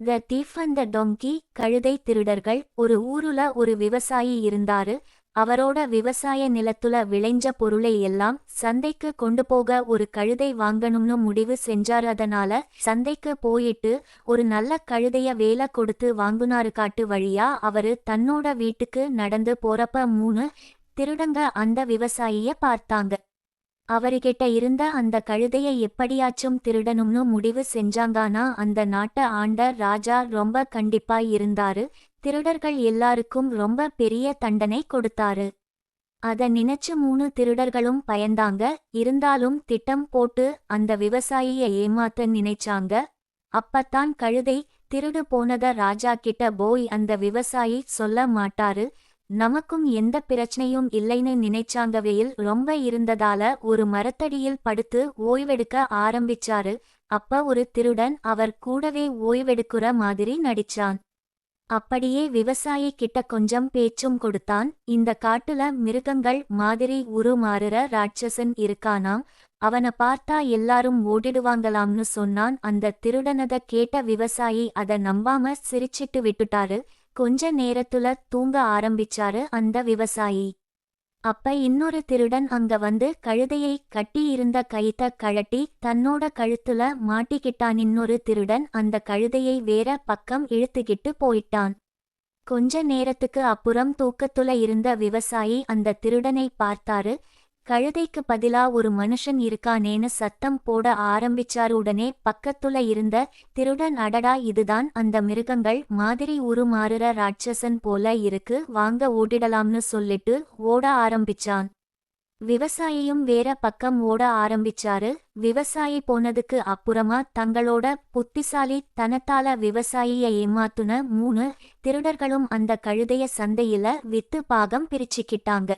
The thief and the டொங்கி. கழுதை திருடர்கள். ஒரு ஊருல ஒரு விவசாயி இருந்தாரு. அவரோட விவசாய நிலத்துல விளைஞ்ச பொருளை எல்லாம் சந்தைக்கு கொண்டு போக ஒரு கழுதை வாங்கணும்னு முடிவு செஞ்சாரு. அதனால சந்தைக்கு போயிட்டு ஒரு நல்ல கழுதைய வேலை கொடுத்து வாங்குனாரு. காட்டு வழியா அவரு தன்னோட வீட்டுக்கு நடந்து போறப்ப 3 திருடங்க அந்த விவசாயிய பார்த்தாங்க. அவர்கிட்ட இருந்த அந்த கழுதையை எப்படியாச்சும் திருடணும்னு முடிவு செஞ்சாங்கன்னா அந்த நாட்டை ஆண்ட ராஜா ரொம்ப கண்டிப்பாய் இருந்தாரு. திருடர்கள் எல்லாருக்கும் ரொம்ப பெரிய தண்டனை கொடுத்தாரு. அத நினைச்சு 3 திருடர்களும் பயந்தாங்க. இருந்தாலும் திட்டம் போட்டு அந்த விவசாயிய ஏமாத்த நினைச்சாங்க. அப்பத்தான் கழுதை திருடு போனத ராஜா கிட்ட போய் அந்த விவசாயி சொல்ல மாட்டாரு. நமக்கும் எந்த பிரச்சனையும் இல்லைன்னு நினைச்சாங்க. வெயில் ரொம்ப இருந்ததால ஒரு மரத்தடியில் படுத்து ஓய்வெடுக்க ஆரம்பிச்சாரு. அப்ப ஒரு திருடன் அவர் கூடவே ஓய்வெடுக்குற மாதிரி நடிச்சான். அப்படியே விவசாயி கிட்ட கொஞ்சம் பேச்சும் கொடுத்தான். இந்த காட்டுல மிருகங்கள் மாதிரி உருமாறுற ராட்சசன் இருக்கானாம். அவனை பார்த்தா எல்லாரும் ஓடிடுவாங்களாம்னு சொன்னான். அந்த திருடனத கேட்ட விவசாயி அத நம்பாம சிரிச்சிட்டு விட்டுட்டாரு. கொஞ்ச நேரத்துல தூங்க ஆரம்பிச்சாரு அந்த விவசாயி. அப்ப இன்னொரு திருடன் அங்க வந்து கழுதையை கட்டியிருந்த கயித்த கழட்டி தன்னோட கழுத்துல மாட்டிக்கிட்டான். இன்னொரு திருடன் அந்த கழுதையை வேற பக்கம் இழுத்துக்கிட்டு போயிட்டான். கொஞ்ச நேரத்துக்கு அப்புறம் தூக்கத்துல இருந்த விவசாயி அந்த திருடனை பார்த்தாரு. கழுதைக்கு பதிலா ஒரு மனுஷன் இருக்கானேன்னு சத்தம் போட ஆரம்பிச்சாரு. உடனே பக்கத்துல இருந்த திருடன் அடடா, இதுதான் அந்த மிருகங்கள் மாதிரி உருமாறுற ராட்சசன் போல இருக்கு, வாங்க ஓடிடலாம்னு சொல்லிட்டு ஓட ஆரம்பிச்சான். விவசாயியும் வேற பக்கம் ஓட ஆரம்பிச்சாரு. விவசாயி போனதுக்கு அப்புறமா தங்களோட புத்திசாலி தனத்தால விவசாயிய ஏமாத்துன 3 திருடர்களும் அந்த கழுதைய சந்தையில வித்து பாகம் பிரிச்சுக்கிட்டாங்க.